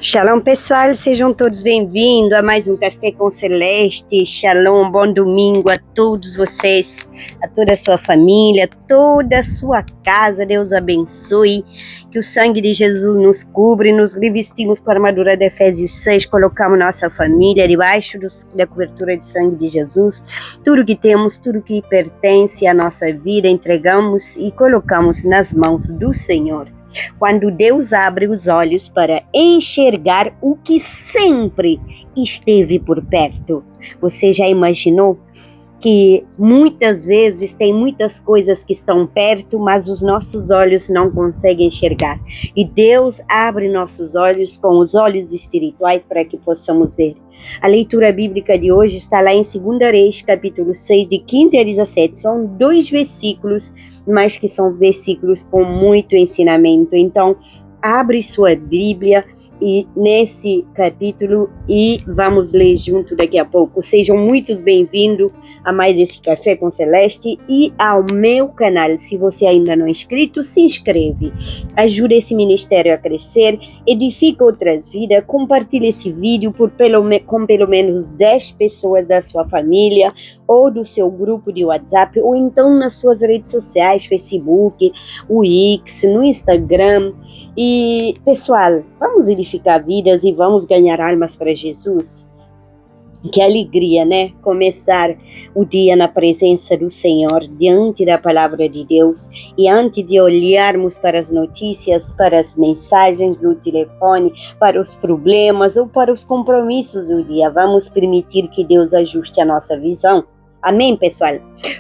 Shalom, pessoal, sejam todos bem-vindos a mais um Café com Celeste. Shalom, bom domingo a todos vocês, a toda a sua família, toda a sua casa. Deus abençoe, que o sangue de Jesus nos cubra, nos revestimos com a armadura de Efésios 6, colocamos nossa família debaixo da cobertura de sangue de Jesus. Tudo que temos, tudo que pertence à nossa vida, entregamos e colocamos nas mãos do Senhor. Quando Deus abre os olhos para enxergar o que sempre esteve por perto. Você já imaginou que muitas vezes tem muitas coisas que estão perto, mas os nossos olhos não conseguem enxergar. E Deus abre nossos olhos com os olhos espirituais para que possamos ver. A leitura bíblica de hoje está lá em 2 Reis, capítulo 6, de 15 a 17. São 2 versículos, mas que são versículos com muito ensinamento. Então, abre sua Bíblia e nesse capítulo e vamos ler junto daqui a pouco. Sejam muitos bem-vindos a mais esse Café com Celeste e ao meu canal. Se você ainda não é inscrito, se inscreve. Ajuda esse ministério a crescer, edifica outras vidas, compartilhe esse vídeo com pelo menos 10 pessoas da sua família ou do seu grupo de WhatsApp ou então nas suas redes sociais, Facebook, o X, no Instagram. E, pessoal, vamos edificar vidas e vamos ganhar almas para Jesus. Que alegria, né? Começar o dia na presença do Senhor, diante da palavra de Deus. E antes de olharmos para as notícias, para as mensagens no telefone, para os problemas ou para os compromissos do dia, vamos permitir que Deus ajuste a nossa visão. Amém, pessoal?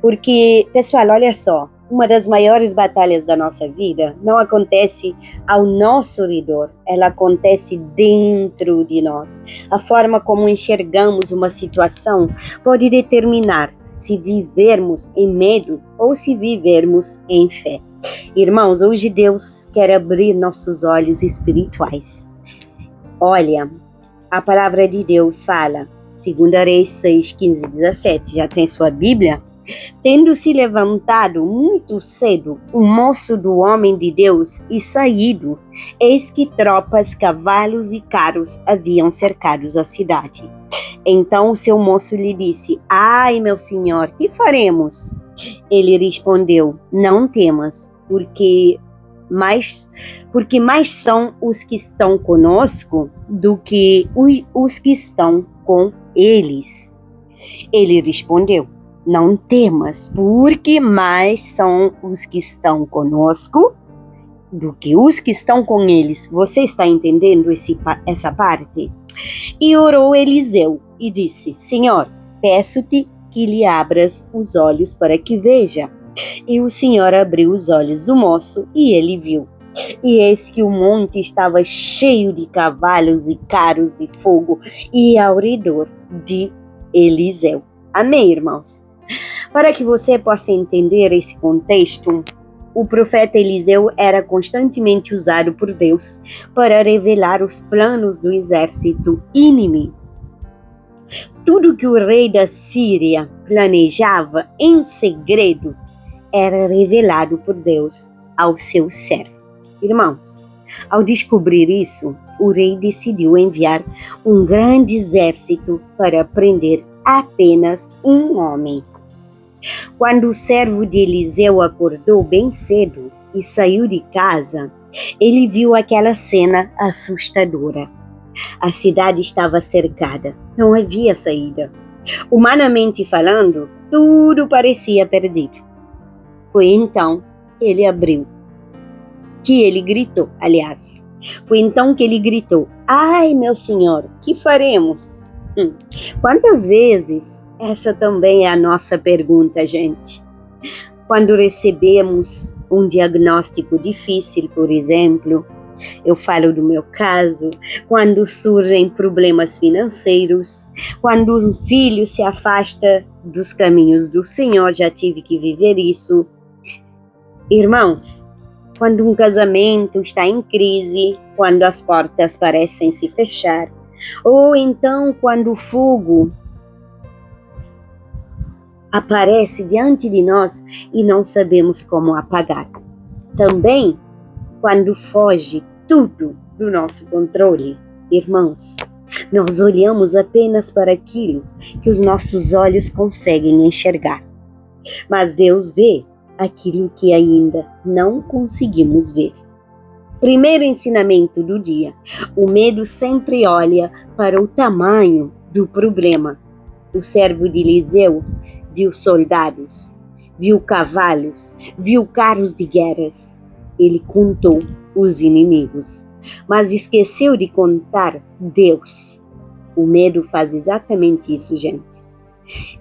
Porque, pessoal, olha só. Uma das maiores batalhas da nossa vida não acontece ao nosso redor, ela acontece dentro de nós. A forma como enxergamos uma situação pode determinar se vivermos em medo ou se vivermos em fé. Irmãos, hoje Deus quer abrir nossos olhos espirituais. Olha, a palavra de Deus fala, 2 Reis 6, 15 e 17, já tem sua Bíblia? Tendo se levantado muito cedo o moço do homem de Deus e saído, eis que tropas, cavalos e carros haviam cercado a cidade. Então o seu moço lhe disse: Ai, meu senhor, que faremos? Ele respondeu: Não temas, porque mais são os que estão conosco do que os que estão com eles. Ele respondeu: Não temas, porque mais são os que estão conosco do que os que estão com eles. Você está entendendo essa parte? E orou Eliseu e disse: Senhor, peço-te que lhe abras os olhos para que veja. E o Senhor abriu os olhos do moço e ele viu. E eis que o monte estava cheio de cavalos e carros de fogo e ao redor de Eliseu. Amém, irmãos? Para que você possa entender esse contexto, o profeta Eliseu era constantemente usado por Deus para revelar os planos do exército inimigo. Tudo que o rei da Síria planejava em segredo era revelado por Deus ao seu servo. Irmãos, ao descobrir isso, o rei decidiu enviar um grande exército para prender apenas um homem. Quando o servo de Eliseu acordou bem cedo e saiu de casa, ele viu aquela cena assustadora. A cidade estava cercada, não havia saída. Humanamente falando, tudo parecia perdido. Foi então que ele gritou, Foi então que ele gritou: Ai, meu senhor, que faremos? Quantas vezes? Essa também é a nossa pergunta, gente. Quando recebemos um diagnóstico difícil, por exemplo, eu falo do meu caso, quando surgem problemas financeiros, quando um filho se afasta dos caminhos do Senhor, já tive que viver isso. Irmãos, quando um casamento está em crise, quando as portas parecem se fechar, ou então quando o fogo aparece diante de nós e não sabemos como apagar. Também quando foge tudo do nosso controle. Irmãos, nós olhamos apenas para aquilo que os nossos olhos conseguem enxergar, mas Deus vê aquilo que ainda não conseguimos ver. Primeiro ensinamento do dia: o medo sempre olha para o tamanho do problema. O servo de Eliseu viu soldados, viu cavalos, viu carros de guerras. Ele contou os inimigos, mas esqueceu de contar Deus. O medo faz exatamente isso, gente.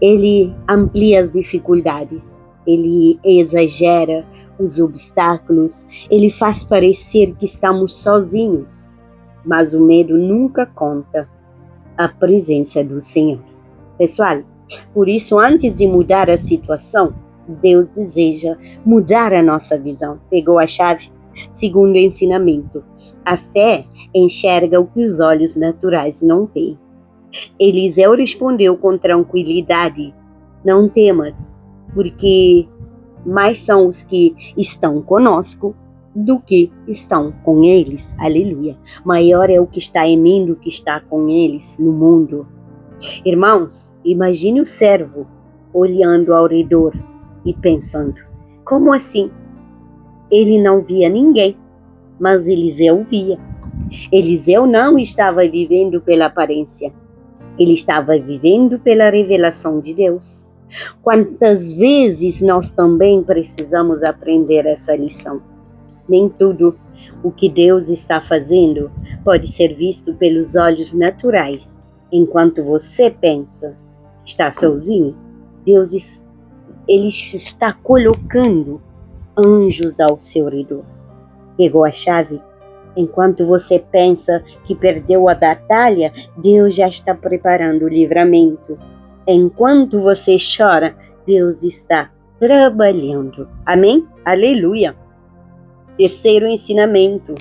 Ele amplia as dificuldades, ele exagera os obstáculos, ele faz parecer que estamos sozinhos, mas o medo nunca conta a presença do Senhor. Pessoal, por isso, antes de mudar a situação, Deus deseja mudar a nossa visão. Pegou a chave? Segundo ensinamento, a fé enxerga o que os olhos naturais não veem. Eliseu respondeu com tranquilidade: não temas, porque mais são os que estão conosco do que estão com eles. Aleluia. Maior é o que está em mim do que está com eles no mundo. Irmãos, imagine o servo olhando ao redor e pensando: como assim? Ele não via ninguém, mas Eliseu via. Eliseu não estava vivendo pela aparência, ele estava vivendo pela revelação de Deus. Quantas vezes nós também precisamos aprender essa lição? Nem tudo o que Deus está fazendo pode ser visto pelos olhos naturais. Enquanto você pensa que está sozinho, Deus ele está colocando anjos ao seu redor. Pegou a chave? Enquanto você pensa que perdeu a batalha, Deus já está preparando o livramento. Enquanto você chora, Deus está trabalhando. Amém? Aleluia! Terceiro ensinamento: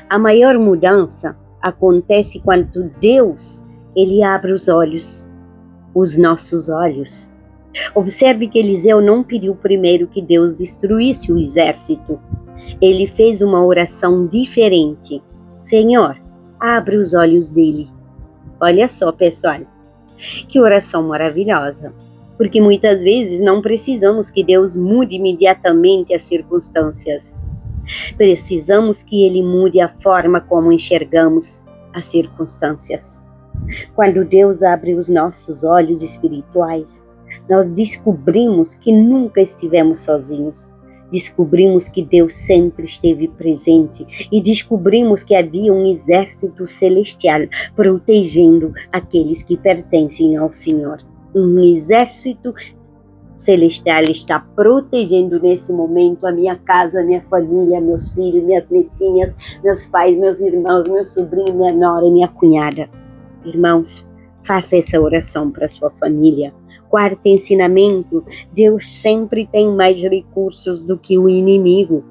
a maior mudança acontece quando Deus ele abre os olhos, os nossos olhos. Observe que Eliseu não pediu primeiro que Deus destruísse o exército. Ele fez uma oração diferente. Senhor, abre os olhos dele. Olha só, pessoal, que oração maravilhosa. Porque muitas vezes não precisamos que Deus mude imediatamente as circunstâncias. Precisamos que Ele mude a forma como enxergamos as circunstâncias. Quando Deus abre os nossos olhos espirituais, nós descobrimos que nunca estivemos sozinhos. Descobrimos que Deus sempre esteve presente e descobrimos que havia um exército celestial protegendo aqueles que pertencem ao Senhor. Um exército celestial está protegendo nesse momento a minha casa, minha família, meus filhos, minhas netinhas, meus pais, meus irmãos, meu sobrinho, minha nora e minha cunhada. Irmãos, faça essa oração para sua família. Quarto ensinamento: Deus sempre tem mais recursos do que o inimigo.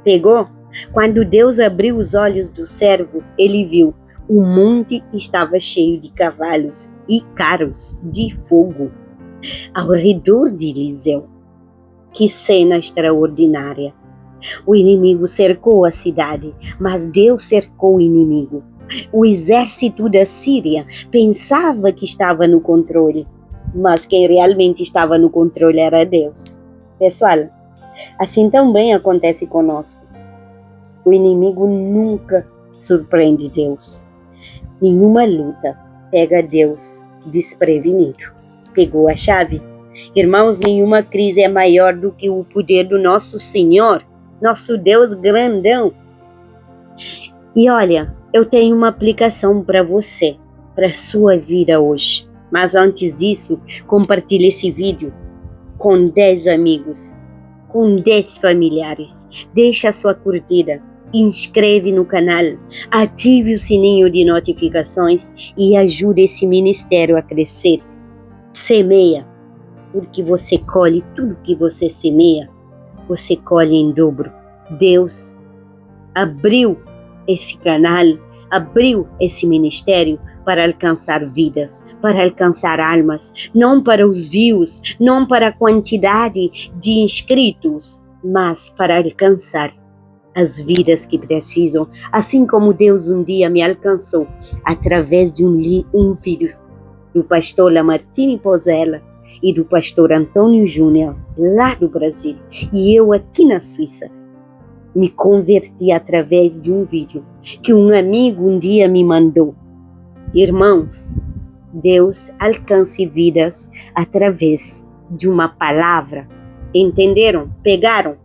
Pegou? Quando Deus abriu os olhos do servo, ele viu o monte estava cheio de cavalos e carros de fogo ao redor de Eliseu. Que cena extraordinária! O inimigo cercou a cidade, mas Deus cercou o inimigo. O exército da Síria pensava que estava no controle, mas quem realmente estava no controle era Deus. Pessoal, assim também acontece conosco. O inimigo nunca surpreende Deus. Nenhuma luta pega Deus desprevenido. Pegou a chave? Irmãos, nenhuma crise é maior do que o poder do nosso Senhor, nosso Deus grandão. E olha, eu tenho uma aplicação para você, para a sua vida hoje. Mas antes disso, compartilhe esse vídeo com 10 amigos, com 10 familiares. Deixe a sua curtida, inscreve no canal, ative o sininho de notificações e ajude esse ministério a crescer. Semeia, porque você colhe tudo que você semeia, você colhe em dobro. Deus abriu esse canal, abriu esse ministério para alcançar vidas, para alcançar almas, não para os views, não para a quantidade de inscritos, mas para alcançar as vidas que precisam, assim como Deus um dia me alcançou através de um vídeo do pastor Lamartine Pozella e do pastor Antônio Júnior, lá do Brasil. E eu aqui na Suíça me converti através de um vídeo que um amigo um dia me mandou. Irmãos, Deus alcança vidas através de uma palavra. Entenderam? Pegaram?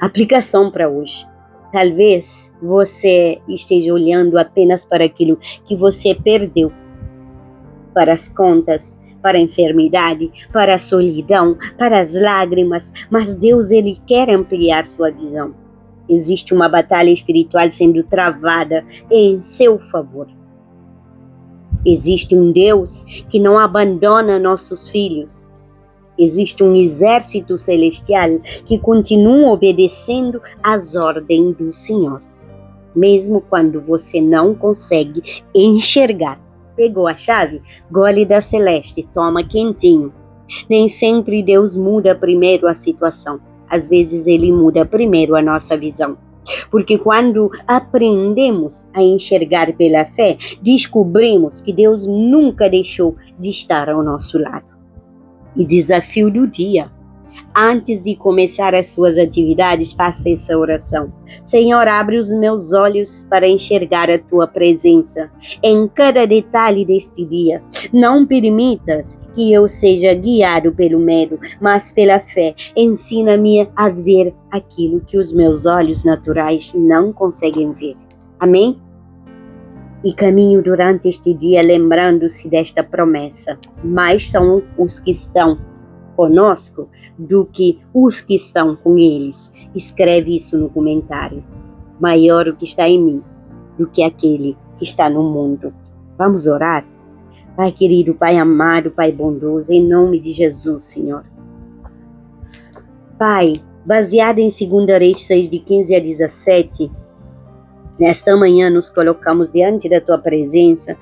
Aplicação para hoje. Talvez você esteja olhando apenas para aquilo que você perdeu, para as contas, para a enfermidade, para a solidão, para as lágrimas, mas Deus, Ele quer ampliar sua visão. Existe uma batalha espiritual sendo travada em seu favor. Existe um Deus que não abandona nossos filhos. Existe um exército celestial que continua obedecendo às ordens do Senhor. Mesmo quando você não consegue enxergar. Pegou a chave? Gole da celeste, toma quentinho. Nem sempre Deus muda primeiro a situação. Às vezes Ele muda primeiro a nossa visão. Porque quando aprendemos a enxergar pela fé, descobrimos que Deus nunca deixou de estar ao nosso lado. E desafio do dia: antes de começar as suas atividades, faça essa oração. Senhor, abre os meus olhos para enxergar a Tua presença em cada detalhe deste dia. Não permitas que eu seja guiado pelo medo, mas pela fé. Ensina-me a ver aquilo que os meus olhos naturais não conseguem ver. Amém? E caminho durante este dia lembrando-se desta promessa. Mais são os que estão conosco do que os que estão com eles. Escreve isso no comentário. Maior o que está em mim do que aquele que está no mundo. Vamos orar? Pai querido, Pai amado, Pai bondoso, em nome de Jesus, Senhor. Pai, baseado em 2 Reis 6, de 15 a 17, nesta manhã nos colocamos diante da Tua presença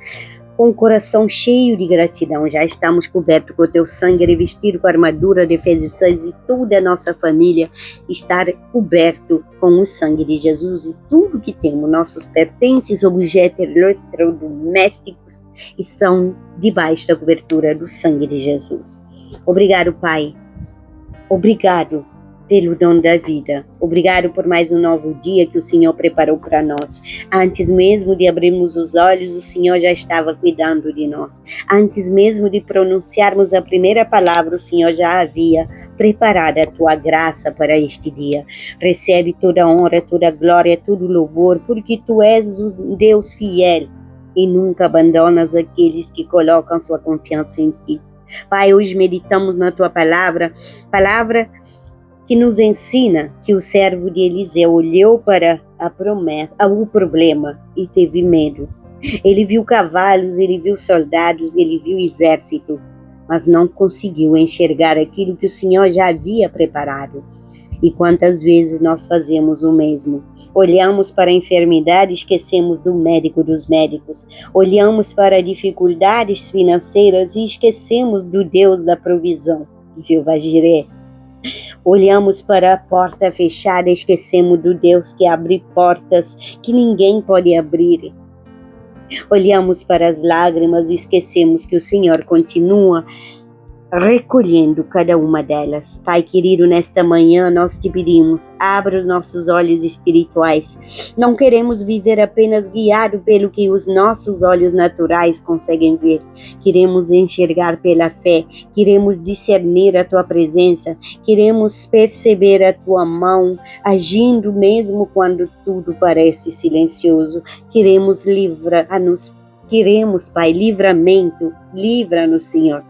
com o coração cheio de gratidão. Já estamos cobertos com o Teu sangue, revestido com a armadura de Efésios 6, e toda a nossa família está coberto com o sangue de Jesus, e tudo que temos, nossos pertences, objetos eletrodomésticos, estão debaixo da cobertura do sangue de Jesus. Obrigado, Pai. Obrigado pelo dom da vida. Obrigado por mais um novo dia que o Senhor preparou para nós. Antes mesmo de abrirmos os olhos, o Senhor já estava cuidando de nós. Antes mesmo de pronunciarmos a primeira palavra, o Senhor já havia preparado a Tua graça para este dia. Recebe toda a honra, toda a glória, todo o louvor, porque Tu és um Deus fiel e nunca abandonas aqueles que colocam sua confiança em Ti. Pai, hoje meditamos na Tua palavra que nos ensina que o servo de Eliseu olhou para a promessa, o problema, e teve medo. Ele viu cavalos, ele viu soldados, ele viu exército, mas não conseguiu enxergar aquilo que o Senhor já havia preparado. E quantas vezes nós fazemos o mesmo? Olhamos para a enfermidade e esquecemos do médico dos médicos. Olhamos para dificuldades financeiras e esquecemos do Deus da provisão, Jeová Jireh. Olhamos para a porta fechada e esquecemos do Deus que abre portas que ninguém pode abrir. Olhamos para as lágrimas e esquecemos que o Senhor continua recolhendo cada uma delas. Pai querido, nesta manhã nós te pedimos, abra os nossos olhos espirituais. Não queremos viver apenas guiado pelo que os nossos olhos naturais conseguem ver. Queremos enxergar pela fé, queremos discernir a Tua presença, queremos perceber a Tua mão agindo mesmo quando tudo parece silencioso. Queremos Pai, livramento. Livra-nos, Senhor,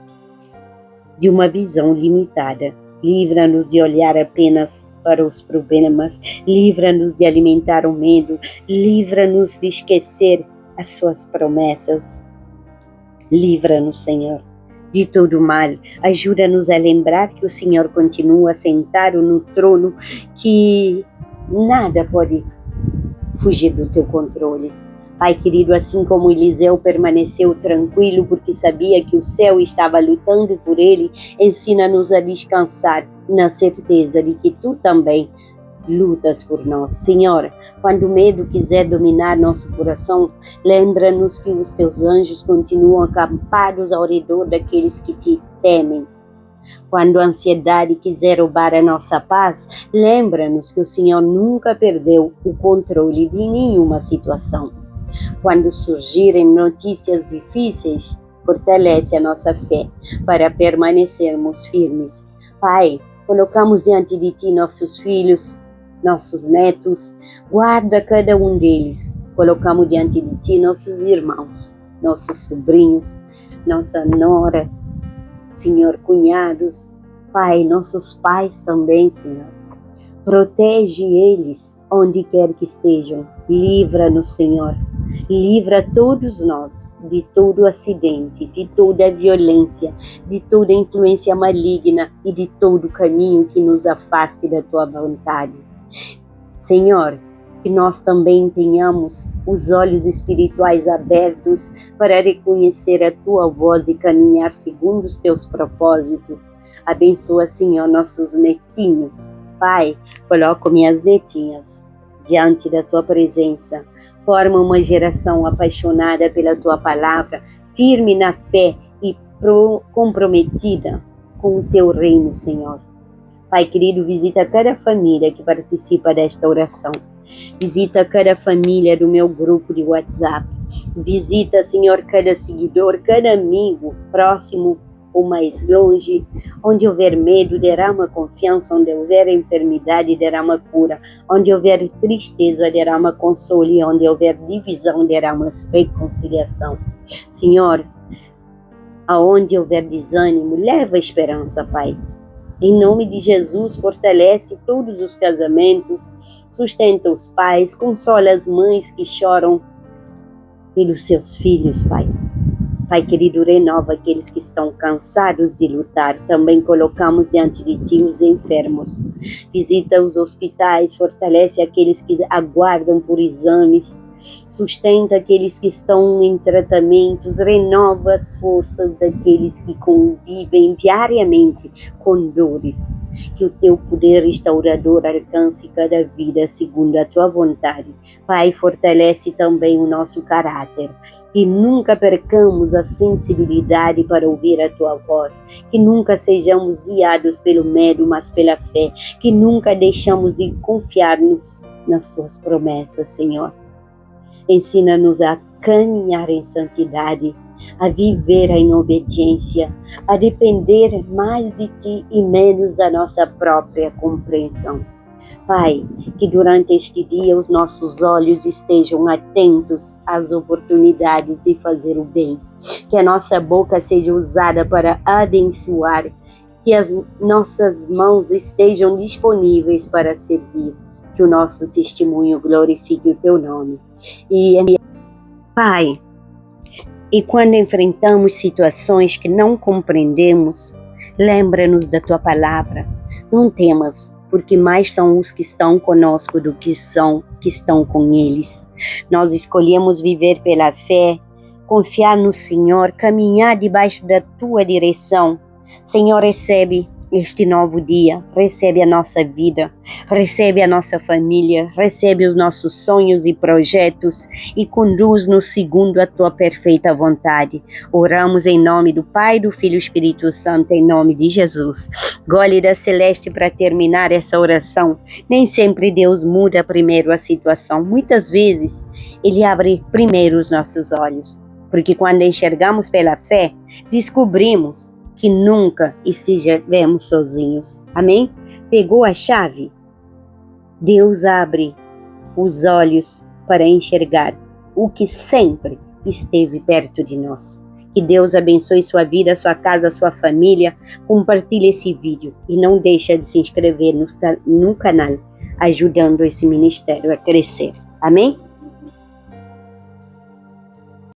de uma visão limitada. Livra-nos de olhar apenas para os problemas. Livra-nos de alimentar o medo. Livra-nos de esquecer as Suas promessas. Livra-nos, Senhor, de todo mal. Ajuda-nos a lembrar que o Senhor continua sentado no trono, que nada pode fugir do Teu controle. Pai querido, assim como Eliseu permaneceu tranquilo porque sabia que o céu estava lutando por ele, ensina-nos a descansar na certeza de que Tu também lutas por nós. Senhor, quando o medo quiser dominar nosso coração, lembra-nos que os teus anjos continuam acampados ao redor daqueles que te temem. Quando a ansiedade quiser roubar a nossa paz, lembra-nos que o Senhor nunca perdeu o controle de nenhuma situação. Quando surgirem notícias difíceis, fortalece a nossa fé para permanecermos firmes. Pai, colocamos diante de Ti nossos filhos, nossos netos, guarda cada um deles. Colocamos diante de Ti nossos irmãos, nossos sobrinhos, nossa nora, Senhor, cunhados, Pai, nossos pais também, Senhor. Protege eles onde quer que estejam. Livra-nos, Senhor. Livra todos nós de todo acidente, de toda violência, de toda influência maligna e de todo caminho que nos afaste da Tua vontade. Senhor, que nós também tenhamos os olhos espirituais abertos para reconhecer a Tua voz e caminhar segundo os Teus propósitos. Abençoa, Senhor, nossos netinhos. Pai, coloco minhas netinhas diante da Tua presença. Forma uma geração apaixonada pela Tua palavra, firme na fé e comprometida com o Teu reino, Senhor. Pai querido, visita cada família que participa desta oração. Visita cada família do meu grupo de WhatsApp. Visita, Senhor, cada seguidor, cada amigo, próximo ou mais longe. Onde houver medo, derrama confiança. Onde houver enfermidade, derrama cura. Onde houver tristeza, derrama consolo. E onde houver divisão, derrama reconciliação. Senhor, aonde houver desânimo, leva esperança, Pai. Em nome de Jesus, fortalece todos os casamentos, sustenta os pais, consola as mães que choram pelos seus filhos, Pai. Pai querido, renova aqueles que estão cansados de lutar. Também colocamos diante de Ti os enfermos. Visita os hospitais, fortalece aqueles que aguardam por exames. Sustenta aqueles que estão em tratamentos, renova as forças daqueles que convivem diariamente com dores. Que o Teu poder restaurador alcance cada vida segundo a Tua vontade. Pai, fortalece também o nosso caráter. Que nunca percamos a sensibilidade para ouvir a Tua voz. Que nunca sejamos guiados pelo medo, mas pela fé. Que nunca deixamos de confiar-nos nas Tuas promessas, Senhor. Ensina-nos a caminhar em santidade, a viver em obediência, a depender mais de Ti e menos da nossa própria compreensão. Pai, que durante este dia os nossos olhos estejam atentos às oportunidades de fazer o bem, que a nossa boca seja usada para abençoar, que as nossas mãos estejam disponíveis para servir. Que o nosso testemunho glorifique o Teu nome. Pai, e quando enfrentamos situações que não compreendemos, lembra-nos da Tua palavra. Não temas, porque mais são os que estão conosco do que estão com eles. Nós escolhemos viver pela fé, confiar no Senhor, caminhar debaixo da Tua direção. Senhor, recebe este novo dia, recebe a nossa vida, recebe a nossa família, recebe os nossos sonhos e projetos e conduz-nos segundo a Tua perfeita vontade. Oramos em nome do Pai, do Filho e do Espírito Santo, em nome de Jesus. Glória celeste, para terminar essa oração, nem sempre Deus muda primeiro a situação. Muitas vezes Ele abre primeiro os nossos olhos, porque quando enxergamos pela fé, descobrimos que nunca estivemos sozinhos. Amém? Pegou a chave? Deus abre os olhos para enxergar o que sempre esteve perto de nós. Que Deus abençoe sua vida, sua casa, sua família. Compartilhe esse vídeo e não deixe de se inscrever no canal, ajudando esse ministério a crescer. Amém?